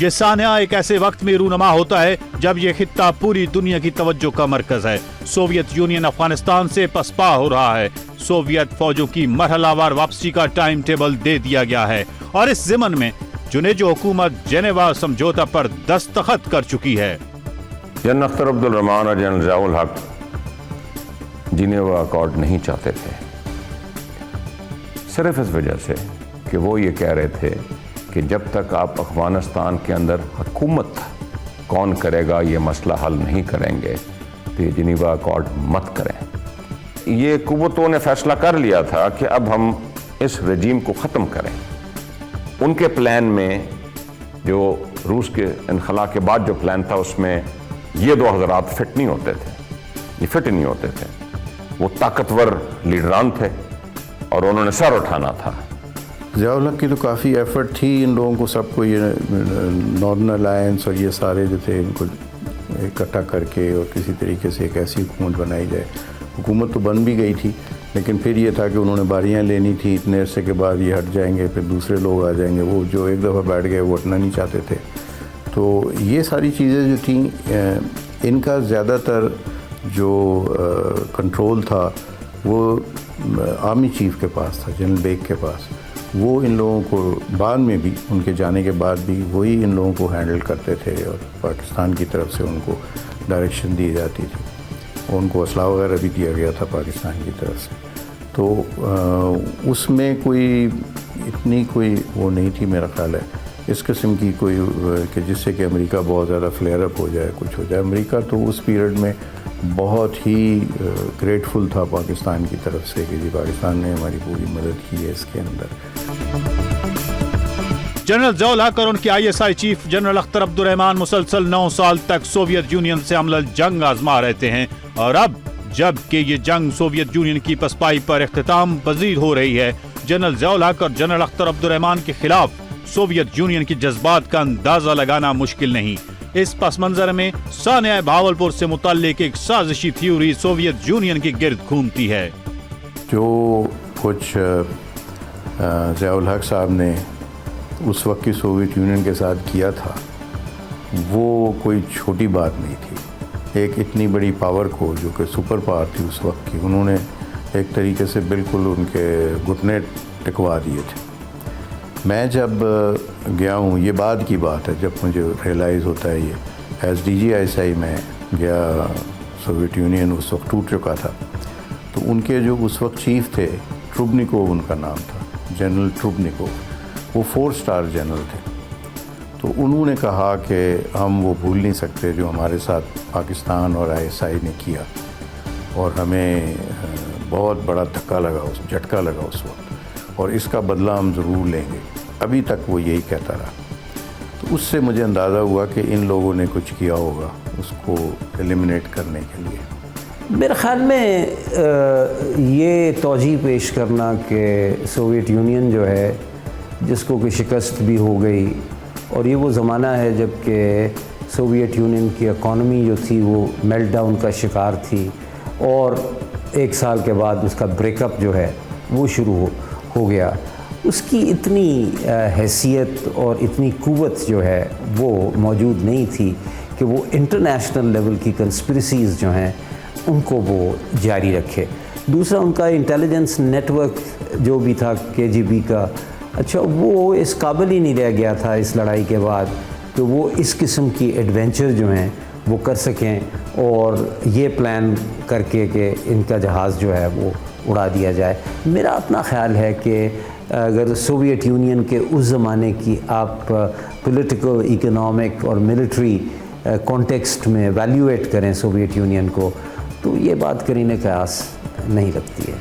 یہ سانحہ ایک ایسے وقت میں رونما ہوتا ہے جب یہ خطہ پوری دنیا کی توجہ کا مرکز ہے۔ سوویت یونین افغانستان سے پسپا ہو رہا ہے۔ سوویت فوجوں کی مرحلہ وار واپسی کا ٹائم ٹیبل دے دیا گیا ہے اور اس ضمن میں جنیجو حکومت جنیوا سمجھوتا پر دستخط کر چکی ہے۔ جنرل اختر عبد الرحمان اور جنرل ضیاء الحق جنیوا اکارڈ نہیں چاہتے تھے، صرف اس وجہ سے کہ وہ یہ کہہ رہے تھے کہ جب تک آپ افغانستان کے اندر حکومت کون کرے گا یہ مسئلہ حل نہیں کریں گے تو یہ جنیوا اکارڈ مت کریں۔ یہ قوتوں نے فیصلہ کر لیا تھا کہ اب ہم اس رجیم کو ختم کریں۔ ان کے پلان میں جو روس کے انخلا کے بعد جو پلان تھا اس میں یہ دو حضرات فٹ نہیں ہوتے تھے، یہ فٹ نہیں ہوتے تھے۔ وہ طاقتور لیڈران تھے اور انہوں نے سر اٹھانا تھا۔ ضیاء الحق کی تو کافی ایفرٹ تھی ان لوگوں کو، سب کو، یہ ناردرن الائنس اور یہ سارے جو تھے ان کو اکٹھا کر کے اور کسی طریقے سے ایک ایسی حکومت بنائی جائے۔ حکومت تو بن بھی گئی تھی لیکن پھر یہ تھا کہ انہوں نے باریاں لینی تھی، اتنے عرصے کے بعد یہ ہٹ جائیں گے، پھر دوسرے لوگ آ جائیں گے، وہ جو ایک دفعہ بیٹھ گئے وہ ہٹنا نہیں چاہتے تھے۔ تو یہ ساری چیزیں جو تھیں ان کا زیادہ تر جو کنٹرول تھا وہ آرمی چیف کے پاس تھا، جنرل بیگ کے پاس۔ وہ ان لوگوں کو بعد میں بھی، ان کے جانے کے بعد بھی وہی ان لوگوں کو ہینڈل کرتے تھے اور پاکستان کی طرف سے ان کو ڈائریکشن دی جاتی تھی، ان کو اسلحہ وغیرہ بھی دیا گیا تھا پاکستان کی طرف سے۔ تو اس میں کوئی اتنی کوئی وہ نہیں تھی میرا خیال ہے اس قسم کی کوئی کہ جس سے کہ امریکہ بہت زیادہ فلیئر اپ ہو جائے، کچھ ہو جائے۔ امریکہ تو اس پیریڈ میں بہت ہی گریٹفل تھا پاکستان کی طرف سے کہ جی پاکستان نے ہماری پوری مدد کی ہے اس کے اندر۔ جنرل ضیاء الحق اور ان کے ISI چیف جنرل اختر عبد الرحمان مسلسل 9 سال تک سوویت یونین سے عملاً جنگ آزما رہتے ہیں، اور اب جب کہ یہ جنگ سوویت یونین کی پسپائی پر اختتام پذیر ہو رہی ہے، جنرل ضیاء الحق اور جنرل اختر عبد الرحمان کے خلاف سوویت یونین کی جذبات کا اندازہ لگانا مشکل نہیں۔ اس پس منظر میں سانحہ بہاولپور سے متعلق ایک سازشی تھیوری سوویت یونین کی گرد گھومتی ہے۔ جو کچھ ضیاء الحق صاحب نے اس وقت کی سوویت یونین کے ساتھ کیا تھا وہ کوئی چھوٹی بات نہیں تھی۔ ایک اتنی بڑی پاور کو جو کہ سپر پاور تھی اس وقت کی، انہوں نے ایک طریقے سے بالکل ان کے گھٹنے ٹکوا دیے تھے۔ میں جب گیا ہوں، یہ بعد کی بات ہے جب مجھے ریئلائز ہوتا ہے، یہ ایز DGISI میں گیا، سوویت یونین اس وقت ٹوٹ چکا تھا، تو ان کے جو اس وقت چیف تھے ٹروبنیکوو ان کا نام تھا، جنرل ٹروبنیکوو، وہ 4 اسٹار جنرل تھے۔ تو انہوں نے کہا کہ ہم وہ بھول نہیں سکتے جو ہمارے ساتھ پاکستان اور ISI نے کیا، اور ہمیں بہت بڑا دھکا لگا، جھٹکا لگا اس وقت، اور اس کا بدلہ ہم ضرور لیں گے۔ ابھی تک وہ یہی کہتا رہا۔ تو اس سے مجھے اندازہ ہوا کہ ان لوگوں نے کچھ کیا ہوگا اس کو ایلیمنیٹ کرنے کے لیے۔ میرے خیال میں یہ توجیہ پیش کرنا کہ سوویت یونین جو ہے جس کو کوئی شکست بھی ہو گئی، اور یہ وہ زمانہ ہے جب کہ سوویت یونین کی اکانومی جو تھی وہ میلٹ ڈاؤن کا شکار تھی، اور 1 سال کے بعد اس کا بریک اپ جو ہے وہ شروع ہو گیا۔ اس کی اتنی حیثیت اور اتنی قوت جو ہے وہ موجود نہیں تھی کہ وہ انٹرنیشنل لیول کی کنسپریسیز جو ہیں ان کو وہ جاری رکھے۔ دوسرا ان کا انٹیلیجنس نیٹ ورک جو بھی تھا KGB کا، اچھا وہ اس قابل ہی نہیں رہ گیا تھا اس لڑائی کے بعد کہ وہ اس قسم کی ایڈونچر جو ہیں وہ کر سکیں، اور یہ پلان کر کے کہ ان کا جہاز جو ہے وہ اڑا دیا جائے۔ میرا اپنا خیال ہے کہ اگر سوویت یونین کے اس زمانے کی آپ پولیٹیکل، اکنامک اور ملٹری کانٹیکسٹ میں ایویلیویٹ کریں سوویت یونین کو، تو یہ بات کرنے کا آس نہیں لگتی ہے۔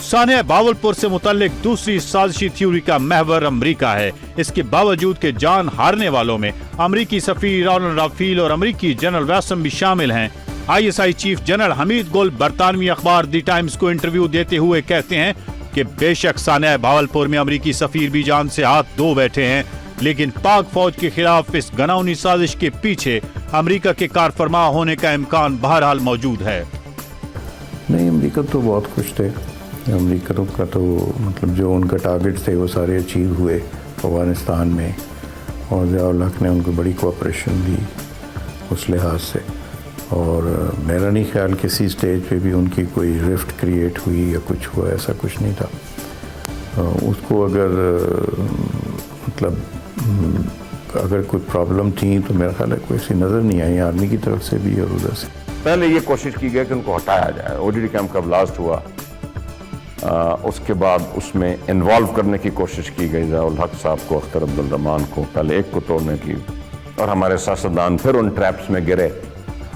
سانحہ بہاولپور سے متعلق دوسری سازشی تھیوری کا محور امریکہ ہے۔ اس کے باوجود کہ جان ہارنے والوں میں امریکی سفیر رونلڈ رافیل اور امریکی جنرل ویسم بھی شامل ہیں، ISI چیف جنرل حمید گل برطانوی اخبار دی ٹائمز کو انٹرویو دیتے ہوئے کہتے ہیں کہ بے شک سانحہ بہاولپور میں امریکی سفیر بھی جان سے ہاتھ دھو بیٹھے ہیں، لیکن پاک فوج کے خلاف اس گناؤنی سازش کے پیچھے امریکہ کے کارفرما ہونے کا امکان بہرحال موجود ہے۔ نہیں، امریکہ تو بہت خوش تھے۔ امریکہ کا تو مطلب جو ان کا ٹارگٹ تھے وہ سارے اچیو ہوئے، افغانستان میں، اور ضیاء الحق نے ان کو بڑی کوآپریشن دی اس لحاظ سے، اور میرا نہیں خیال کسی سٹیج پہ بھی ان کی کوئی رفٹ کریٹ ہوئی یا کچھ ہوا، ایسا کچھ نہیں تھا۔ اس کو اگر مطلب اگر کوئی پرابلم تھی تو میرا خیال ہے کوئی ایسی نظر نہیں آئی آرمی کی طرف سے بھی اور ادھر سے۔ پہلے یہ کوشش کی گئی کہ ان کو ہٹایا جائے، او ڈی ڈی کیمپ کا بلاسٹ ہوا، اس کے بعد اس میں انوالو کرنے کی کوشش کی گئی، ضیاء الحق صاحب کو، اختر عبد الرحمان کو، پہلے ایک کو توڑنے کی، اور ہمارے سیاستدان پھر ان ٹریپس میں گرے،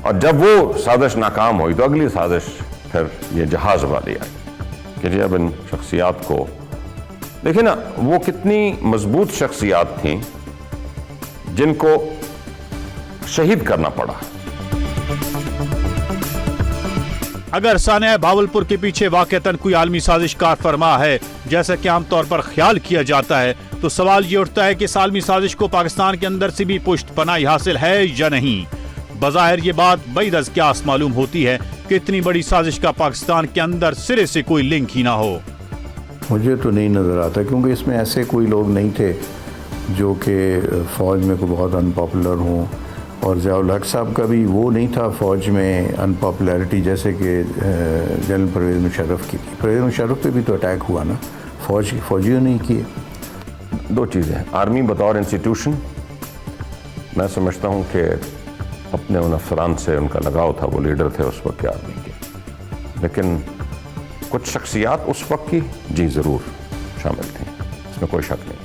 اور جب وہ سازش ناکام ہوئی تو اگلی سازش پھر یہ جہاز والی آئی کہ جی اب ان شخصیات کو دیکھیں نا، وہ کتنی مضبوط شخصیات تھیں جن کو شہید کرنا پڑا۔ اگر سانحہ بھاولپور کے پیچھے واقعتاً کوئی عالمی سازش کار فرما ہے جیسا کہ عام طور پر خیال کیا جاتا ہے، تو سوال یہ اٹھتا ہے کہ اس عالمی سازش کو پاکستان کے اندر سے بھی پشت پناہی حاصل ہے یا نہیں۔ بظاہر یہ بات بعید از قیاس معلوم ہوتی ہے کہ اتنی بڑی سازش کا پاکستان کے اندر سرے سے کوئی لنک ہی نہ ہو۔ مجھے تو نہیں نظر آتا، کیونکہ اس میں ایسے کوئی لوگ نہیں تھے جو کہ فوج میں کوئی بہت ان پاپولر ہوں، اور ضیاء الحق صاحب کا بھی وہ نہیں تھا فوج میں ان پاپولیرٹی جیسے کہ جنرل پرویز مشرف کی تھی۔ پرویز مشرف پہ بھی تو اٹیک ہوا نا، فوجیوں نے کیے۔ دو چیزیں، آرمی بطور انسٹیٹیوشن میں سمجھتا ہوں کہ اپنے ان افسران سے ان کا لگاؤ تھا، وہ لیڈر تھے اس وقت کے آرمی کے، لیکن کچھ شخصیات اس وقت کی جی ضرور شامل تھیں، اس میں کوئی شک نہیں۔